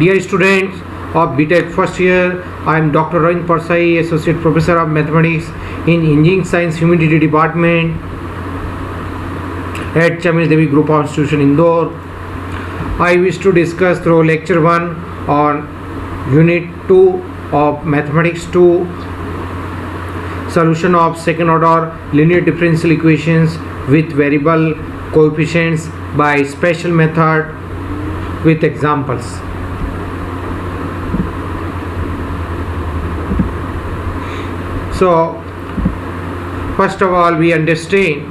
Dear students of B.Tech first year, I am Dr. Ravin Parsai, Associate Professor of Mathematics in Engineering Science Humidity Department at Chamis Devi Group of Institution Indore. I wish to discuss through lecture 1 on Unit 2 of Mathematics 2, solution of second order linear differential equations with variable coefficients by special method with examples. So first of all, we understand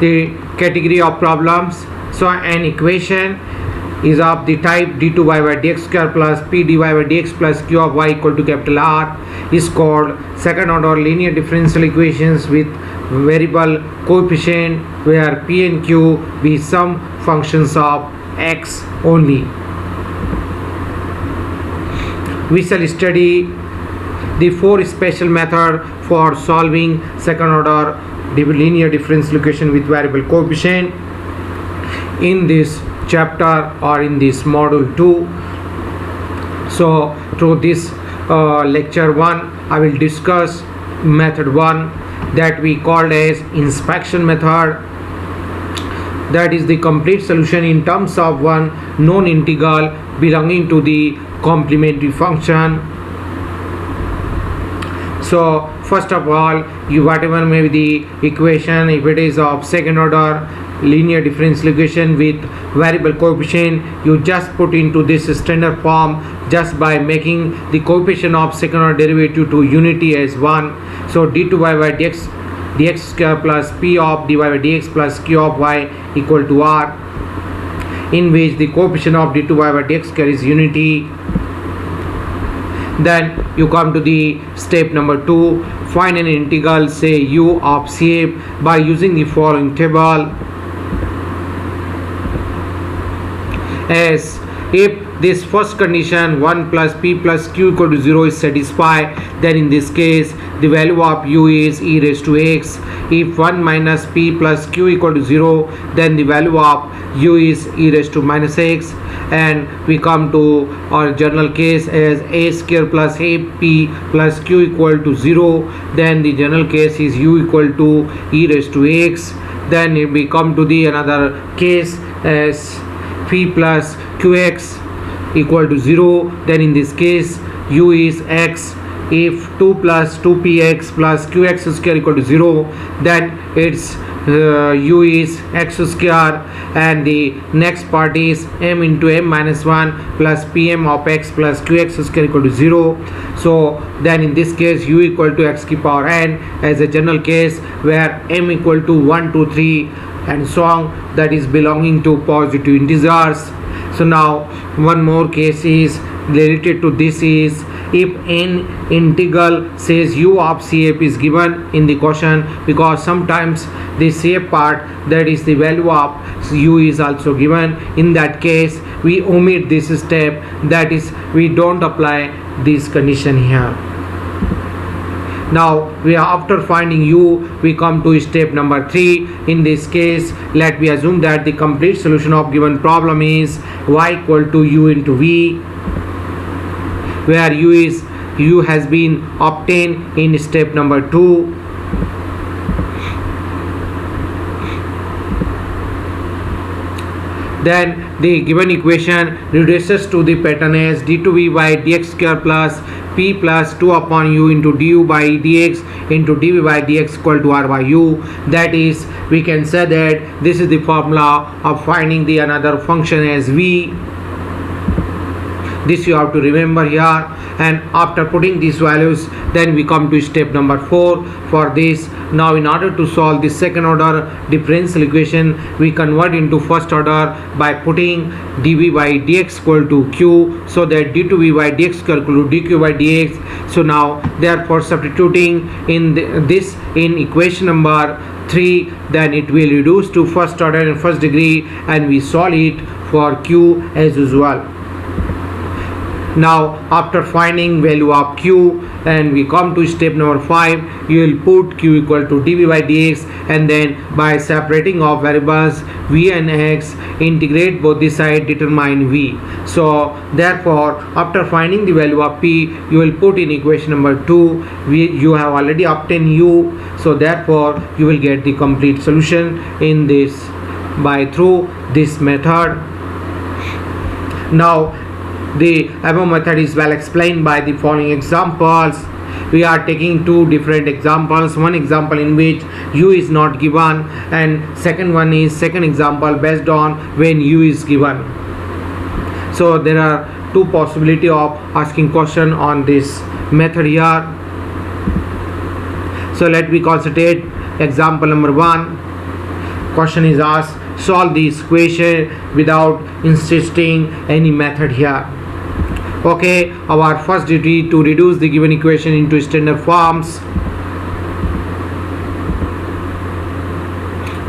the category of problems. So an equation is of the type d2y by dx square plus p dy by dx plus q of y equal to capital R is called second order linear differential equations with variable coefficient where p and q be some functions of x only. We shall study the 4 special method for solving second order linear differential equation with variable coefficient in this chapter or in this module 2. So through this lecture 1, I will discuss method 1 that we called as inspection method, that is the complete solution in terms of one known integral belonging to the complementary function. So first of all, you whatever may be the equation, if it is of second order linear differential equation with variable coefficient, you just put into this standard form just by making the coefficient of second order derivative to unity as 1. So d2y by dx square plus p of dy by dx plus q of y equal to R, in which the coefficient of d2y by dx square is unity. Then you come to the step number 2, find an integral say u of CF by using the following table. As if this first condition 1 plus p plus q equal to 0 is satisfied, then in this case the value of u is e raised to x. If 1 minus p plus q equal to 0, then the value of u is e raised to minus x. And we come to our general case as a square plus ap plus q equal to 0, then the general case is u equal to e raised to x. Then we come to the another case as p plus qx equal to 0, then in this case u is x. If 2 plus 2px plus qx square equal to 0, then it's u is x square, and the next part is m into m minus 1 plus pm of x plus qx square equal to 0. So then in this case u equal to x to the power n as a general case where m equal to 1 2 3 and so on, that is belonging to positive integers. So now one more case is related to this is if n integral says u of CF is given in the question, because sometimes the CF part, that is the value of u is also given. In that case we omit this step, that is we don't apply this condition here. Now we are after finding u, we come to step number 3. In this case, let me assume that the complete solution of given problem is y equal to u into v, where u has been obtained in step number 2. Then the given equation reduces to the pattern as d2v by dx square plus p plus 2 upon u into du by dx into dv by dx equal to r by u. That is, we can say that this is the formula of finding the another function as v. This you have to remember here. And after putting these values, then we come to step number 4 for this. Now in order to solve the second order differential equation, we convert into first order by putting dv by dx equal to q, so that d2v by dx equal to dq by dx. So now therefore substituting in this in equation number 3, then it will reduce to first order and first degree, and we solve it for q as usual. Now after finding value of q and we come to step number 5, you will put q equal to dv by dx, and then by separating of variables v and x, integrate both the side, determine v. So therefore after finding the value of p, you will put in equation number 2, you have already obtained u, so therefore you will get the complete solution in this by through this method. Now the above method is well explained by the following examples. We are taking two different examples, one example in which u is not given, and second example based on when u is given. So there are two possibility of asking question on this method here. So let me concentrate. Example number 1, question is asked, solve this equation without insisting any method here. Okay, our first duty to reduce the given equation into standard forms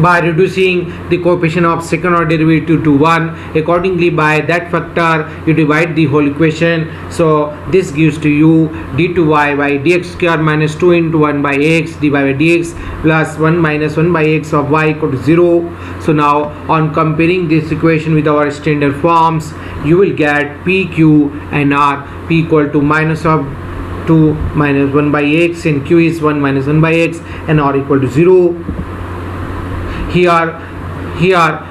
by reducing the coefficient of second order derivative to 1. Accordingly, by that factor you divide the whole equation. So this gives to you d2y by dx square minus 2 into 1 by x dy by dx plus 1 minus 1 by x of y equal to 0. So now on comparing this equation with our standard forms, you will get p, q and r. P equal to minus of 2 minus 1 by x and q is 1 minus 1 by x and r equal to 0. Here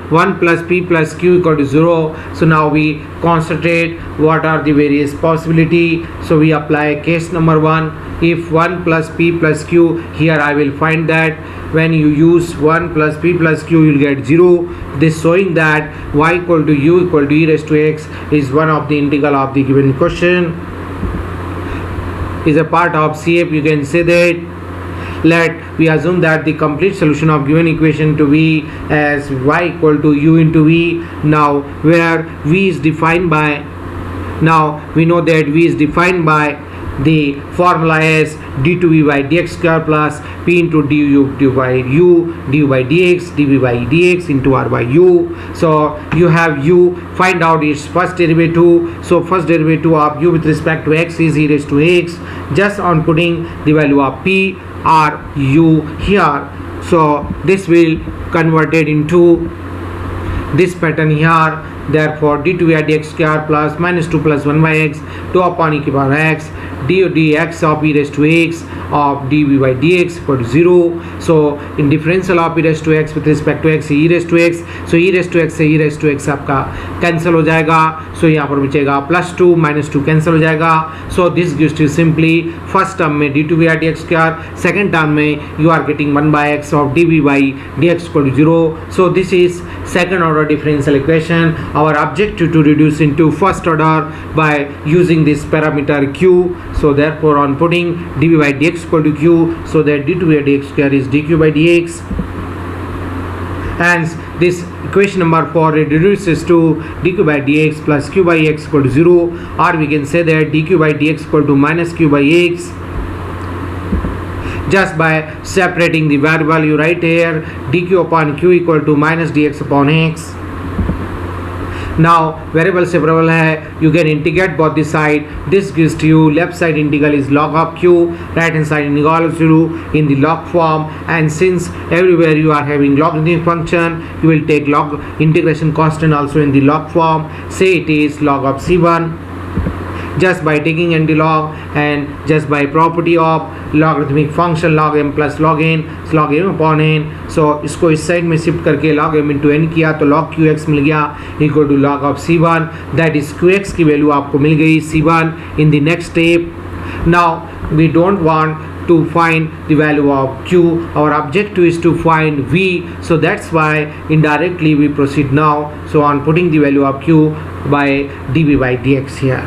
1 plus p plus q equal to 0. So now we concentrate what are the various possibility. So we apply case number 1. If 1 plus p plus q, here I will find that when you use 1 plus p plus q, you will get 0. This showing that y equal to u equal to e raised to x is one of the integral of the given question, is a part of CF. You can say that. Let we assume that the complete solution of given equation to be as y equal to u into v. Now where v is defined by, now we know that v is defined by the formula as d2v by dx square plus p into du by u du by dx dv by dx into r by u. So you have u, find out its first derivative. So first derivative of u with respect to x is e raised to x. Just on putting the value of p r u here, so this will converted into this pattern here. Therefore d2 by dx square plus minus 2 plus 1 by x 2 upon e to the power x dx of e raised to x of dv by dx equal to 0. So in differential of e raised to x with respect to x e raised to x, so e raised to x से e raised to x आपका cancel हो जाएगा. सो यहाँ पर बचेगा plus 2 minus 2 cancel हो जाएगा. So this gives to simply first term में d2 by dx square, second term में you are getting 1 by x of dv by dx equal to 0. So this is second order differential equation. Our objective to reduce into first order by using this parameter q. So therefore on putting dv by dx equal to q, so that d2 by dx square is dq by dx. Hence this equation number 4 reduces to dq by dx plus q by x equal to 0, or we can say that dq by dx equal to minus q by x. Just by separating the variable, you write here dq upon q equal to minus dx upon x. Now variable separable है, you can integrate both the side. This gives to you left side integral is log of q, right hand side integral is in the log form. And since everywhere you are having logarithmic function, you will take log integration constant also in the log form. Say it is log of c1. Just by taking anti-log and just by property of logarithmic function log m plus log n, log m upon n. So इसको इस side में shift करके log m into n किया तो log qx मिल गया equal to log of c1. That is qx की value आपको मिल गई c1 in the next step. Now we don't want to find the value of q. Our objective is to find v. So that's why indirectly we proceed now. So on putting the value of q by dv by dx here.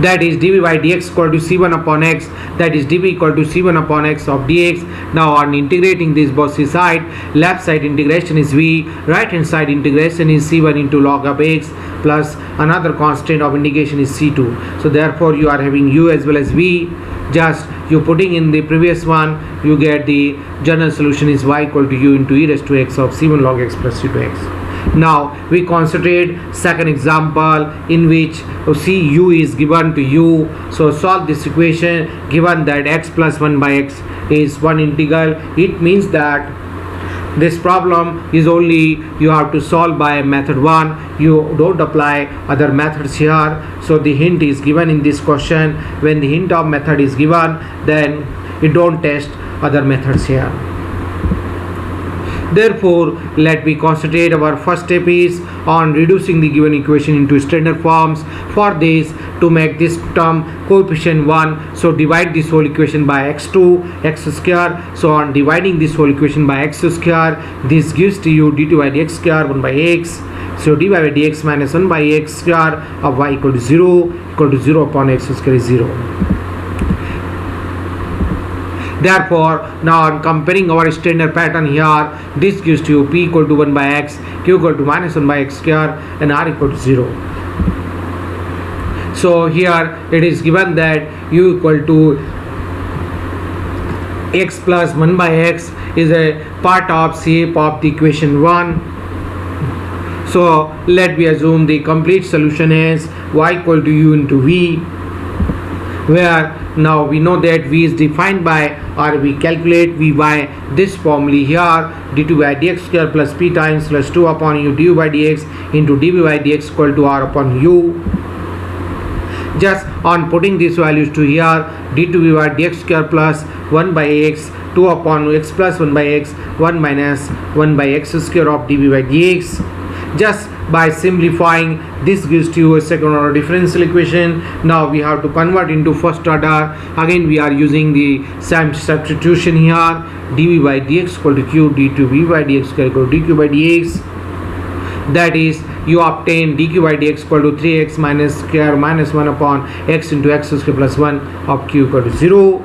That is dv by dx equal to c1 upon x, that is dv equal to c1 upon x of dx. Now on integrating this both side, left side integration is v, right hand side integration is c1 into log of x plus another constant of integration is c2. So therefore you are having u as well as v. Just you putting in the previous one, you get the general solution is y equal to u into e raised to x of c1 log x plus c2 x. Now we concentrate second example in which see u is given to you. So solve this equation given that x plus 1 by x is one integral. It means that this problem is only you have to solve by method 1. You don't apply other methods here. So the hint is given in this question. When the hint of method is given, then you don't test other methods here. Therefore, let me concentrate our first step is on reducing the given equation into standard forms. For this, to make this term coefficient 1, so divide this whole equation by x2 x square. So on dividing this whole equation by x square, this gives to you d2 by dx square 1 by x. So dy by dx minus 1 by x square of y equal to 0 upon x square is 0. Therefore, now on comparing our standard pattern here, this gives to you p equal to 1 by x, q equal to minus 1 by x square, and r equal to 0. So here it is given that u equal to x plus 1 by x is a part of shape of the equation 1. So let me assume the complete solution is y equal to u into v, where now we know that v is defined by, or we calculate v by this formula here, d2 by dx square plus p times plus 2 upon u du by dx into dv by dx equal to r upon u. Just on putting these values to here, d2 by dx square plus 1 by x, 2 upon x plus 1 by x, 1 minus 1 by x square of dv by dx. Just by simplifying, this gives to you a second order differential equation. Now we have to convert into first order. Again we are using the same substitution here, dv by dx equal to q, d2v by dx equal to dq by dx. That is, you obtain dq by dx equal to 3x minus square minus 1 upon x into x square plus 1 of q equal to 0.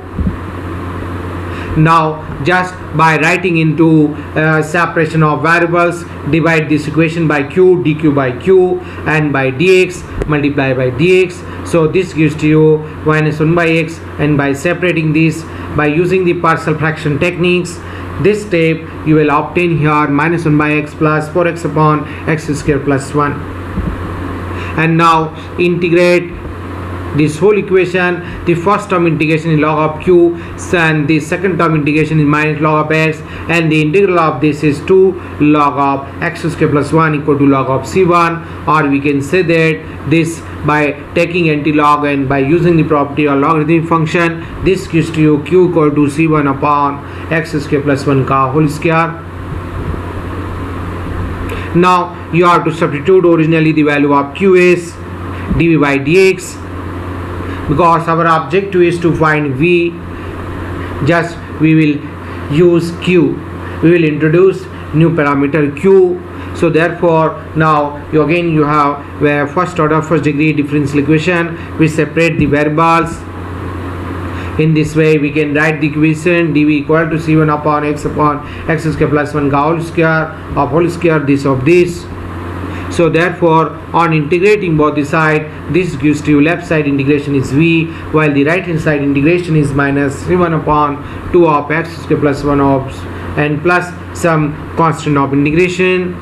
Now just by writing into separation of variables, divide this equation by q, dq by q, and by dx, multiply by dx. So this gives to you minus 1 by x, and by separating this by using the partial fraction techniques, this step you will obtain here minus 1 by x plus 4x upon x square plus 1. And now integrate this whole equation. The first term integration is log of q, and the second term integration is minus log of x, and the integral of this is 2 log of x square plus 1 equal to log of c1, or we can say that this by taking anti-log and by using the property of logarithmic function, this gives to you q equal to c1 upon x square plus 1 ka whole square. Now you have to substitute originally the value of q is dv by dx. Because our objective is to find v, just we will use q, we will introduce new parameter q. So therefore now you have where first order first degree differential equation, we separate the variables. In this way we can write the equation dv equal to c1 upon x square plus 1 ka whole square of whole square this of this. So therefore on integrating both the side, this gives to you left side integration is v, while the right hand side integration is minus 1 upon 2 of x square plus 1 of and plus some constant of integration.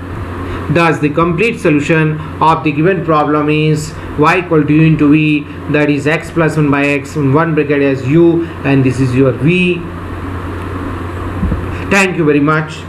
Thus the complete solution of the given problem is y equal to u into v, that is x plus 1 by x, in one bracket as u, and this is your v. Thank you very much.